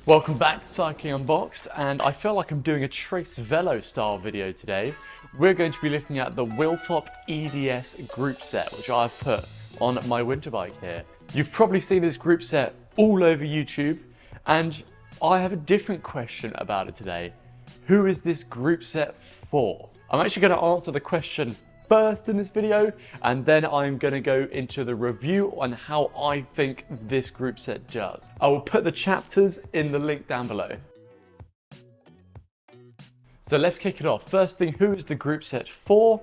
Welcome back to Cycling Unboxed, and I feel like I'm doing a Trace Velo style video today. We're going to be looking at the wheeltop EDS group set, which I've put on my winter bike here. You've probably seen this group set all over YouTube, and I have a different question about it today. Who is this group set for? I'm actually going to answer the question first in this video, and then I'm going to go into the review on how I think this group set does. I will put the chapters in the link down below. So let's kick it off. First thing, who is the group set for?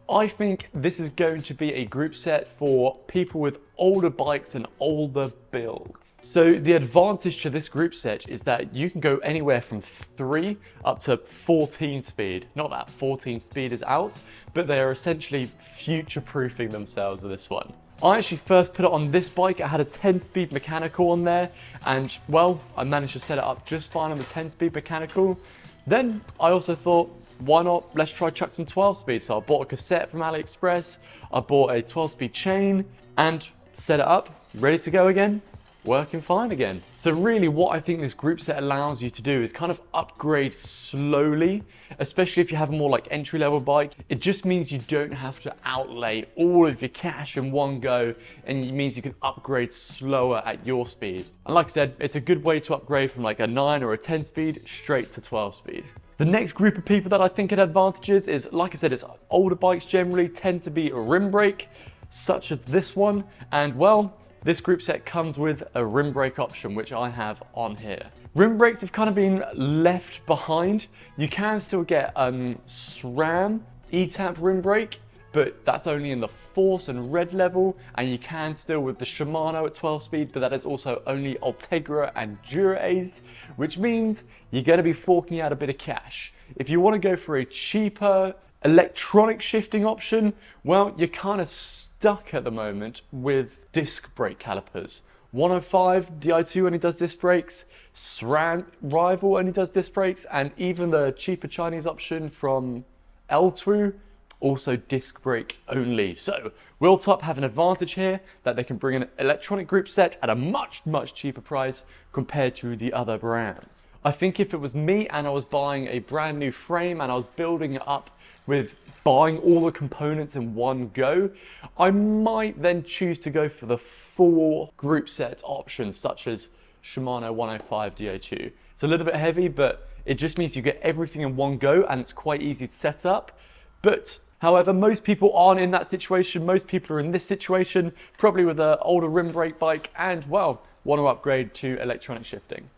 I think this is going to be a group set for people with older bikes and older builds. So the advantage to this group set is that you can go anywhere from 3 up to 14 speed. Not that 14 speed is out, but they are essentially future-proofing themselves with this one. I actually first put it on this bike. It had a 10-speed mechanical on there, and well, I managed to set it up just fine on the 10-speed mechanical. Then I also thought, why not, let's try chuck some 12 speed. So I bought a cassette from AliExpress, I bought a 12-speed chain and set it up, ready to go again, working fine again. So really what I think this group set allows you to do is kind of upgrade slowly, especially if you have a more like entry-level bike. It just means you don't have to outlay all of your cash in one go, and it means you can upgrade slower at your speed. And like I said, it's a good way to upgrade from like a 9 or a 10 speed straight to 12 speed. The next group of people that I think had advantages is, like I said, it's older bikes generally tend to be a rim brake, such as this one, and well, this group set comes with a rim brake option, which I have on here. Rim brakes have kind of been left behind. You can still get SRAM E-tap rim brake, but that's only in the Force and Red level, and you can still with the Shimano at 12 speed, but that is also only Ultegra and Dura-Ace, which means you're gonna be forking out a bit of cash. If you wanna go for a cheaper electronic shifting option, well, you're kind of stuck at the moment with disc brake calipers. 105 Di2 only does disc brakes, SRAM Rival only does disc brakes, and even the cheaper Chinese option from L2 also disc brake only. So wheeltop have an advantage here that they can bring an electronic group set at a much cheaper price compared to the other brands. I think if it was me and I was buying a brand new frame and I was building it up with buying all the components in one go, I might then choose to go for the full group set options such as Shimano 105 Di2. It's a little bit heavy, but it just means you get everything in one go and it's quite easy to set up. But however, most people aren't in that situation. Most people are in this situation, probably with an older rim brake bike and, well, want to upgrade to electronic shifting.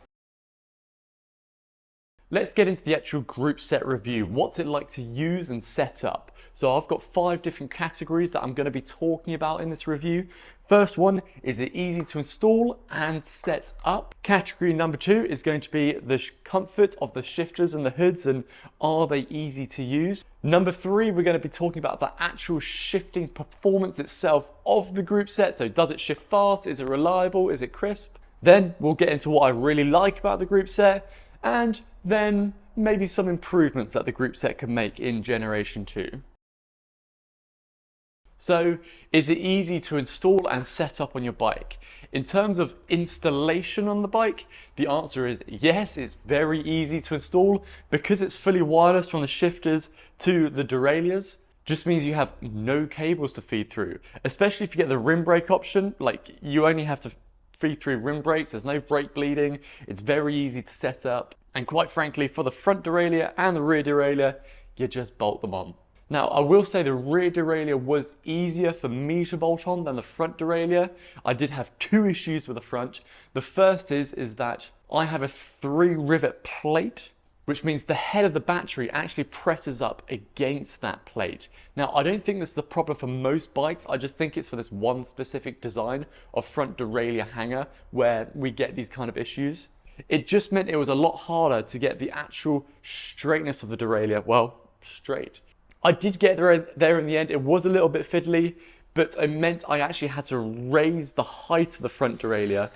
Let's get into the actual group set review. What's it like to use and set up? So I've got 5 different categories that I'm going to be talking about in this review. First one, is it easy to install and set up? Category number 2 is going to be the comfort of the shifters and the hoods, and are they easy to use? Number 3, we're going to be talking about the actual shifting performance itself of the group set. So does it shift fast? Is it reliable? Is it crisp? Then we'll get into what I really like about the group set, and then maybe some improvements that the group set can make in generation 2. So, is it easy to install and set up on your bike? In terms of installation on the bike, the answer is yes, it's very easy to install because it's fully wireless from the shifters to the derailleurs. Just means you have no cables to feed through, especially if you get the rim brake option. Like, you only have to feed through rim brakes, there's no brake bleeding, it's very easy to set up. And quite frankly, for the front derailleur and the rear derailleur, you just bolt them on. Now, I will say the rear derailleur was easier for me to bolt on than the front derailleur. I did have 2 issues with the front. The first is that I have a 3 rivet plate, which means the head of the battery actually presses up against that plate. Now, I don't think this is a problem for most bikes. I just think it's for this one specific design of front derailleur hanger where we get these kind of issues. It just meant it was a lot harder to get the actual straightness of the derailleur, well, straight. I did get there in the end. It was a little bit fiddly, but it meant I actually had to raise the height of the front derailleur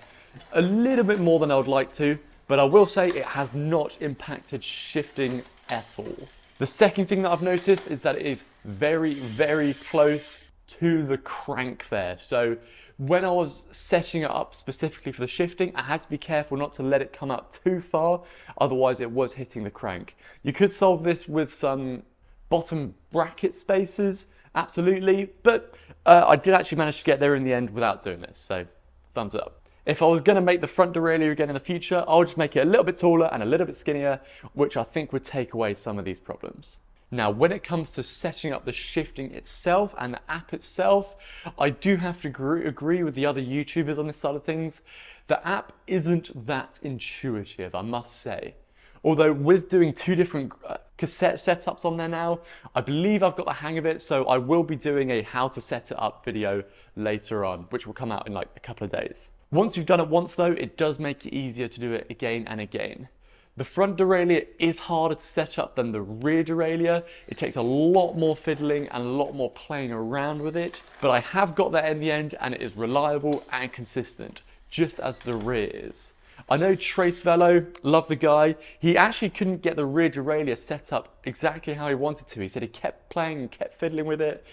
a little bit more than I would like to, but I will say it has not impacted shifting at all. The second thing that I've noticed is that it is very close to the crank there. So when I was setting it up specifically for the shifting, I had to be careful not to let it come out too far, otherwise it was hitting the crank. You could solve this with some bottom bracket spacers, absolutely, but I did actually manage to get there in the end without doing this, so thumbs up. If I was going to make the front derailleur again in the future, I'll just make it a little bit taller and a little bit skinnier, which I think would take away some of these problems. Now, when it comes to setting up the shifting itself and the app itself, I do have to agree with the other YouTubers on this side of things. The app isn't that intuitive, I must say. Although with doing two different cassette setups on there now, I believe I've got the hang of it, so I will be doing a how to set it up video later on, which will come out in like a couple of days. Once you've done it once though, it does make it easier to do it again and again. The front derailleur is harder to set up than the rear derailleur. It takes a lot more fiddling and a lot more playing around with it, but I have got that in the end and it is reliable and consistent, just as the rear is. I know Trace Velo, love the guy, he actually couldn't get the rear derailleur set up exactly how he wanted to. He said he kept playing and kept fiddling with it.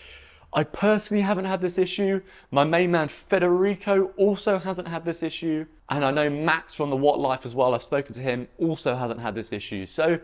I personally haven't had this issue. My main man Federico also hasn't had this issue. And I know Max from the What Life as well, I've spoken to him, also hasn't had this issue. So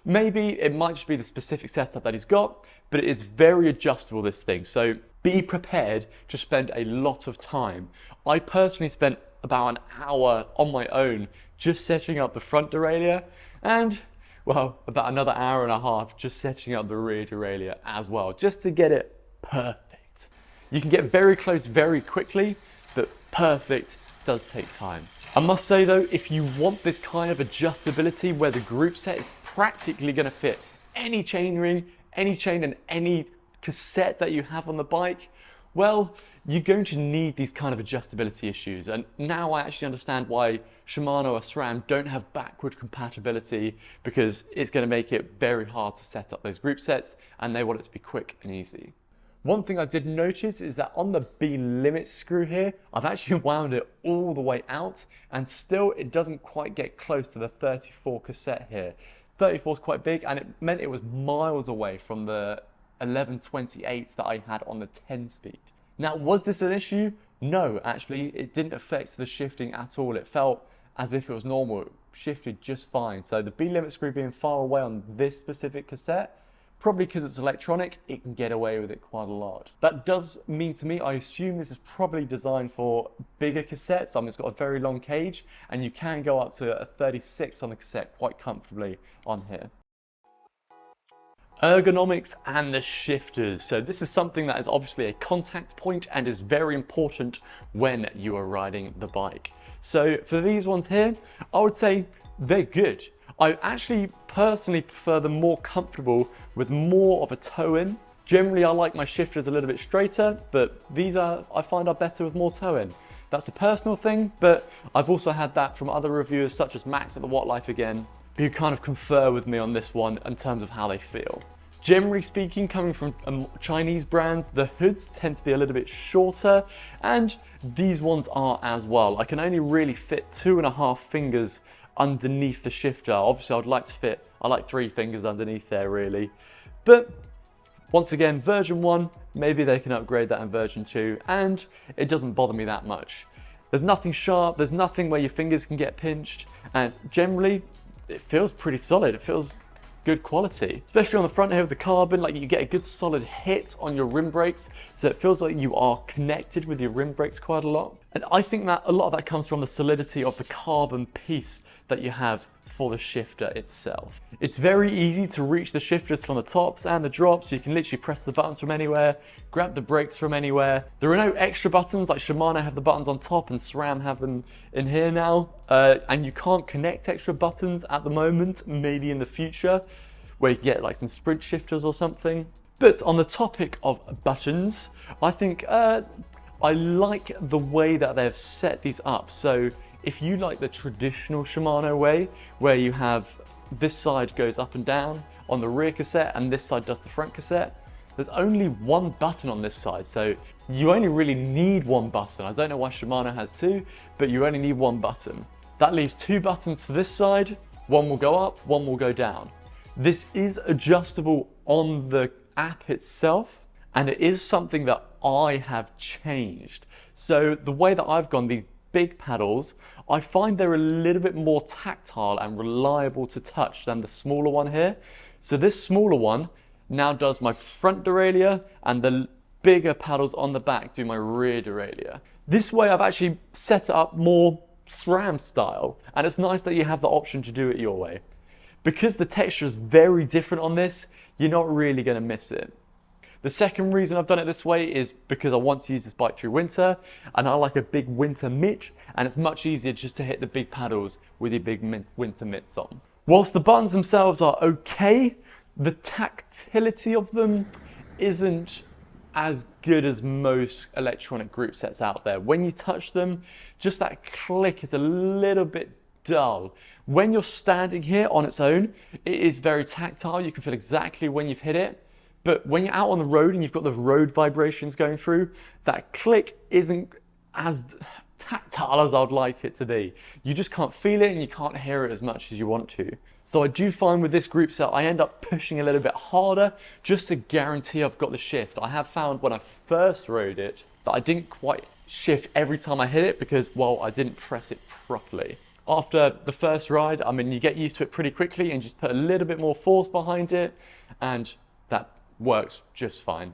maybe it might just be the specific setup that he's got, but it is very adjustable, this thing. So be prepared to spend a lot of time. I personally spent about an hour on my own just setting up the front derailleur and, well, about another hour and a half just setting up the rear derailleur as well, just to get it perfect. You can get very close very quickly, but perfect does take time. I must say though, if you want this kind of adjustability where the group set is practically going to fit any chain ring, any chain and any cassette that you have on the bike, well, you're going to need these kind of adjustability issues. And now I actually understand why Shimano or SRAM don't have backward compatibility, because it's going to make it very hard to set up those group sets and they want it to be quick and easy. One thing I did notice is that on the B limit screw here, I've actually wound it all the way out and still it doesn't quite get close to the 34 cassette here. 34 is quite big and it meant it was miles away from the 1128 that I had on the 10 speed. Now, was this an issue? No, actually, it didn't affect the shifting at all. It felt as if it was normal. It shifted just fine. So the B limit screw being far away on this specific cassette, probably because it's electronic, it can get away with it quite a lot. That does mean to me, I assume this is probably designed for bigger cassettes. I mean, it's got a very long cage and you can go up to a 36 on the cassette quite comfortably on here. Ergonomics and the shifters. So this is something that is obviously a contact point and is very important when you are riding the bike. So for these ones here, I would say they're good. I actually personally prefer them more comfortable with more of a toe in. Generally, I like my shifters a little bit straighter, but these I find are better with more toe in. That's a personal thing, but I've also had that from other reviewers such as Max at the What Life again, who kind of confer with me on this one in terms of how they feel. Generally speaking, coming from Chinese brands, the hoods tend to be a little bit shorter, and these ones are as well. I can only really fit 2.5 fingers underneath the shifter. Obviously, I like 3 fingers underneath there really. But once again, version 1, maybe they can upgrade that in version 2, and it doesn't bother me that much. There's nothing sharp, there's nothing where your fingers can get pinched, and generally, it feels pretty solid. It feels good quality, especially on the front here with the carbon. Like, you get a good solid hit on your rim brakes, so it feels like you are connected with your rim brakes quite a lot. And I think that a lot of that comes from the solidity of the carbon piece that you have for the shifter itself. It's very easy to reach the shifters from the tops and the drops. You can literally press the buttons from anywhere, grab the brakes from anywhere. There are no extra buttons, like Shimano have the buttons on top and SRAM have them in here now. And you can't connect extra buttons at the moment, maybe in the future, where you get like some sprint shifters or something. But on the topic of buttons, I think I like the way that they've set these up. So if you like the traditional Shimano way, where you have this side goes up and down on the rear cassette and this side does the front cassette, there's only one button on this side. So you only really need one button. I don't know why Shimano has 2, but you only need one button. That leaves 2 buttons for this side. One will go up, one will go down. This is adjustable on the app itself, and it is something that I have changed. So the way that I've gone, these big paddles, I find they're a little bit more tactile and reliable to touch than the smaller one here. So this smaller one now does my front derailleur, and the bigger paddles on the back do my rear derailleur. This way I've actually set it up more SRAM style, and it's nice that you have the option to do it your way. Because the texture is very different on this, you're not really going to miss it. The second reason I've done it this way is because I want to use this bike through winter, and I like a big winter mitt, and it's much easier just to hit the big paddles with your big winter mitts on. Whilst the buttons themselves are okay, the tactility of them isn't as good as most electronic group sets out there. When you touch them, just that click is a little bit dull. When you're standing here on its own, it is very tactile. You can feel exactly when you've hit it. But when you're out on the road and you've got the road vibrations going through, that click isn't as tactile as I'd like it to be. You just can't feel it and you can't hear it as much as you want to. So I do find with this group set, I end up pushing a little bit harder just to guarantee I've got the shift. I have found when I first rode it that I didn't quite shift every time I hit it because, well, I didn't press it properly. After the first ride, I mean, you get used to it pretty quickly and just put a little bit more force behind it, and that works just fine.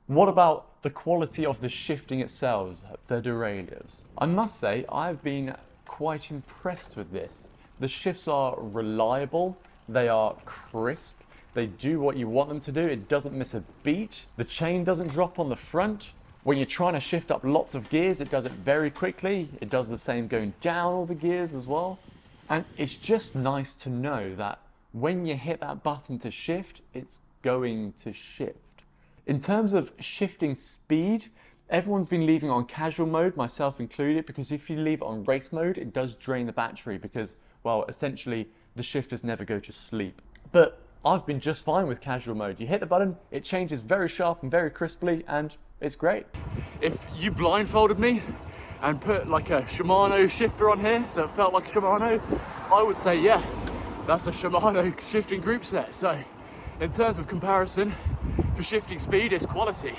What about the quality of the shifting itself, the derailleurs? I must say, I've been quite impressed with this. The shifts are reliable, they are crisp, they do what you want them to do, it doesn't miss a beat, the chain doesn't drop on the front. When you're trying to shift up lots of gears, it does it very quickly. It does the same going down all the gears as well. And it's just nice to know that when you hit that button to shift, it's going to shift. In terms of shifting speed, everyone's been leaving on casual mode, myself included, because if you leave it on race mode, it does drain the battery because, well, essentially the shifters never go to sleep. But I've been just fine with casual mode. You hit the button, it changes very sharp and very crisply, and it's great. If you blindfolded me and put like a Shimano shifter on here, so it felt like a Shimano, I would say, yeah, that's a Shimano shifting group set. So in terms of comparison, for shifting speed, it's quality.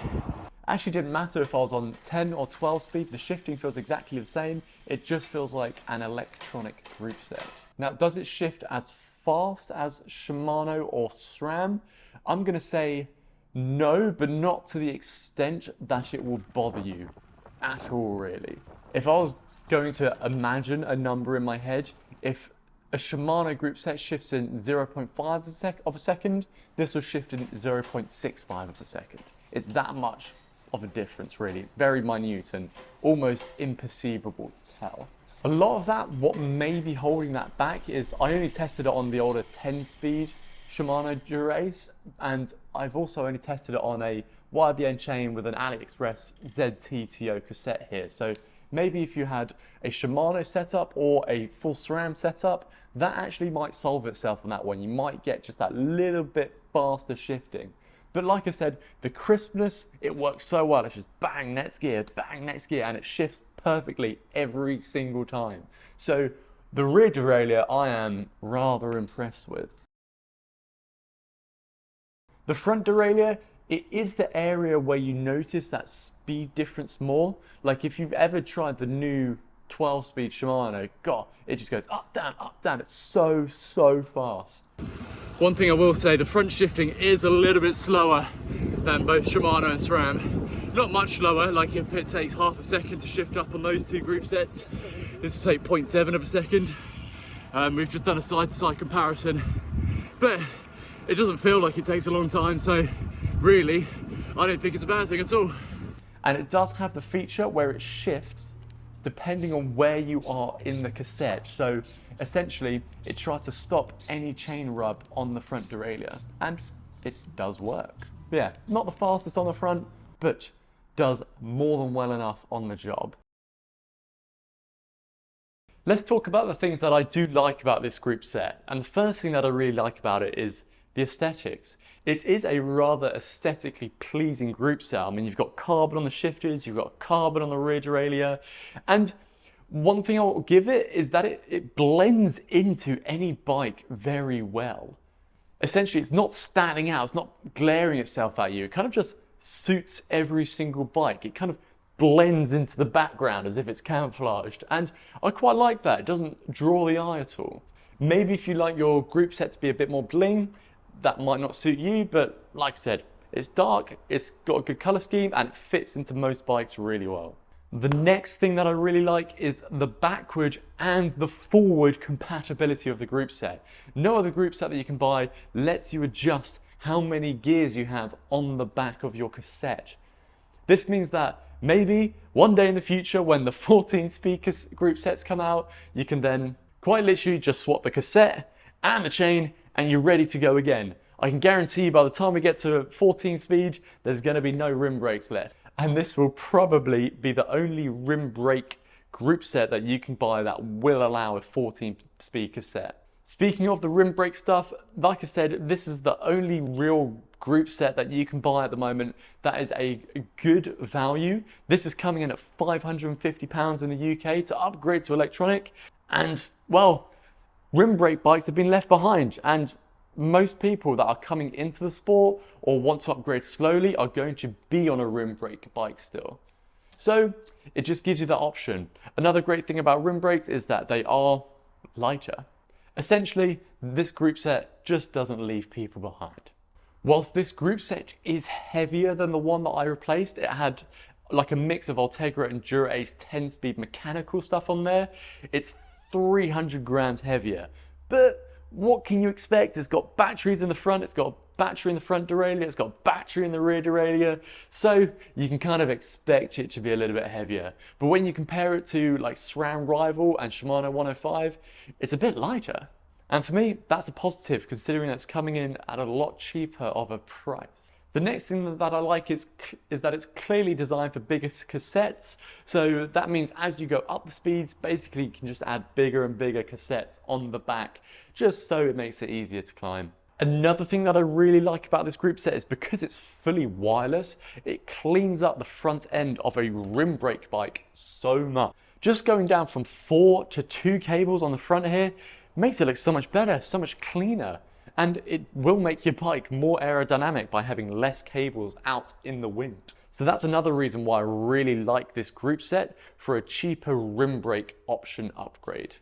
Actually didn't matter if I was on 10 or 12 speed, the shifting feels exactly the same. It just feels like an electronic group set. Now, does it shift as fast as Shimano or SRAM? I'm gonna say no, but not to the extent that it will bother you at all, really. If I was going to imagine a number in my head, if a Shimano group set shifts in 0.5 of a second, this will shift in 0.65 of a second. It's that much of a difference, really. It's very minute and almost imperceivable to tell. A lot of that, what may be holding that back is I only tested it on the older 10-speed Shimano Dura-Ace, and I've also only tested it on a YBN chain with an AliExpress ZTTO cassette here. So maybe if you had a Shimano setup or a full SRAM setup, that actually might solve itself on that one. You might get just that little bit faster shifting. But like I said, the crispness, it works so well. It's just bang, next gear, and it shifts perfectly every single time. So the rear derailleur I am rather impressed with. The front derailleur, it is the area where you notice that speed difference more. Like if you've ever tried the new 12-speed Shimano, God, it just goes up, down. It's so fast. One thing I will say, the front shifting is a little bit slower than both Shimano and SRAM. Not much slower, like if it takes half a second to shift up on those two group sets, this will take 0.7 of a second. We've just done a side-to-side comparison, but it doesn't feel like it takes a long time, so really, I don't think it's a bad thing at all. And it does have the feature where it shifts depending on where you are in the cassette. So essentially, it tries to stop any chain rub on the front derailleur, and it does work. Yeah, not the fastest on the front, but does more than well enough on the job. Let's talk about the things that I do like about this group set. And the first thing that I really like about it is the aesthetics. It is a rather aesthetically pleasing group set. I mean, you've got carbon on the shifters, you've got carbon on the rear derailleur, and one thing I'll give it is that it blends into any bike very well. Essentially, it's not standing out, it's not glaring itself at you. It kind of just suits every single bike. It kind of blends into the background as if it's camouflaged. And I quite like that. It doesn't draw the eye at all. Maybe if you like your group set to be a bit more bling, that might not suit you, but like I said, it's dark, it's got a good color scheme, and it fits into most bikes really well. The next thing that I really like is the backward and the forward compatibility of the group set. No other group set that you can buy lets you adjust how many gears you have on the back of your cassette. This means that maybe one day in the future when the 14 speakers group sets come out, you can then quite literally just swap the cassette and the chain and you're ready to go again. I can guarantee you by the time we get to 14 speed, there's going to be no rim brakes left. And this will probably be the only rim brake group set that you can buy that will allow a 14 speed cassette. Speaking of the rim brake stuff, like I said, this is the only real group set that you can buy at the moment that is a good value. This is coming in at £550 in the UK to upgrade to electronic. And well, rim brake bikes have been left behind, and most people that are coming into the sport or want to upgrade slowly are going to be on a rim brake bike still. So it just gives you that option. Another great thing about rim brakes is that they are lighter. Essentially, this group set just doesn't leave people behind. Whilst this group set is heavier than the one that I replaced, it had like a mix of Ultegra and Dura-Ace 10-speed mechanical stuff on there. It's 300 grams heavier, but what can you expect? It's got batteries in the front, it's got a battery in the front derailleur, it's got a battery in the rear derailleur, so you can kind of expect it to be a little bit heavier. But when you compare it to like SRAM Rival and Shimano 105, it's a bit lighter. And for me, that's a positive considering that's coming in at a lot cheaper of a price. The next thing that I like is that it's clearly designed for bigger cassettes. So that means as you go up the speeds, basically you can just add bigger and bigger cassettes on the back, just so it makes it easier to climb. Another thing that I really like about this group set is because it's fully wireless, it cleans up the front end of a rim brake bike so much. Just going down from 4 to 2 cables on the front here makes it look so much better, so much cleaner. And it will make your bike more aerodynamic by having less cables out in the wind. So that's another reason why I really like this group set for a cheaper rim brake option upgrade.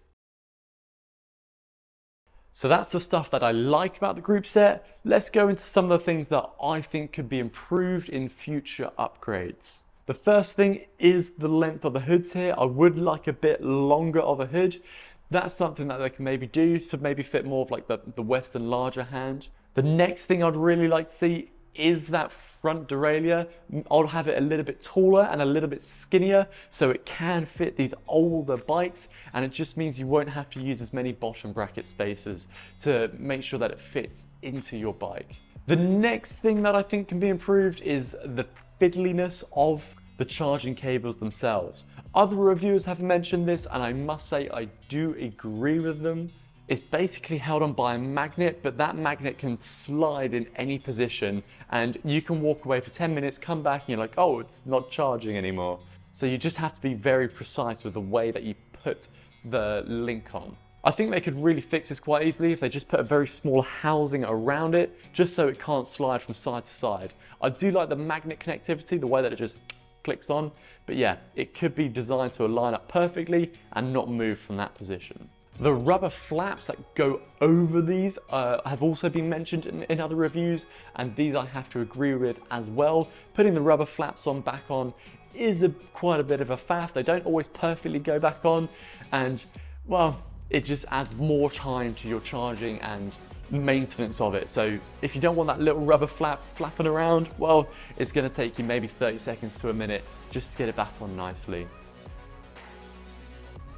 So that's the stuff that I like about the group set. Let's go into some of the things that I think could be improved in future upgrades. The first thing is the length of the hoods here. I would like a bit longer of a hood. That's something that they can maybe do to maybe fit more of like the Western larger hand. The next thing I'd really like to see is that front derailleur. I'll have it a little bit taller and a little bit skinnier so it can fit these older bikes, and it just means you won't have to use as many bottom bracket spaces to make sure that it fits into your bike. The next thing that I think can be improved is the fiddliness of the charging cables themselves. Other reviewers have mentioned this, and I must say I do agree with them. It's basically held on by a magnet, but that magnet can slide in any position, and you can walk away for 10 minutes, come back, and you're like, oh, it's not charging anymore. So you just have to be very precise with the way that you put the link on. I think they could really fix this quite easily if they just put a very small housing around it, just so it can't slide from side to side. I do like the magnet connectivity, the way that it just clicks on, but yeah, it could be designed to align up perfectly and not move from that position. The rubber flaps that go over these have also been mentioned in other reviews, and these I have to agree with as well. Putting the rubber flaps back on is quite a bit of a faff. They don't always perfectly go back on, and well, it just adds more time to your charging and maintenance of it. So if you don't want that little rubber flap flapping around, well, it's going to take you maybe 30 seconds to a minute just to get it back on nicely.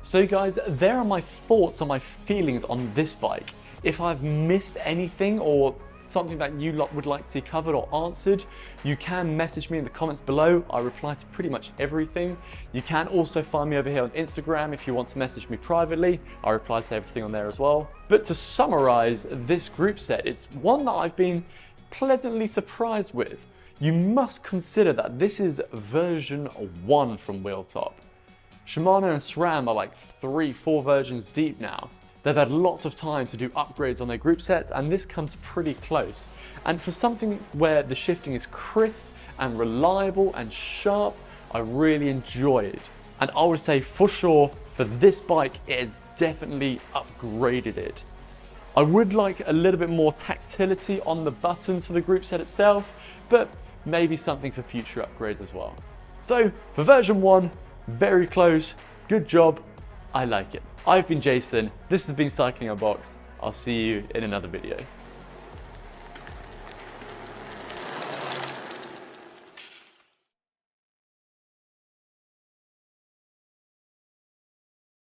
So guys, there are my thoughts and my feelings on this bike. If I've missed anything or something that you lot would like to see covered or answered, you can message me in the comments below. I reply to pretty much everything. You can also find me over here on Instagram if you want to message me privately. I reply to everything on there as well. But to summarize this group set, it's one that I've been pleasantly surprised with. You must consider that this is version 1 from Wheeltop. Shimano and SRAM are like 3-4 versions deep now. They've had lots of time to do upgrades on their group sets, and this comes pretty close. And for something where the shifting is crisp and reliable and sharp, I really enjoy it. And I would say for sure, for this bike, it has definitely upgraded it. I would like a little bit more tactility on the buttons for the group set itself, but maybe something for future upgrades as well. So for version 1, very close, good job, I like it. I've been Jason, this has been Cycling Unboxed. I'll see you in another video.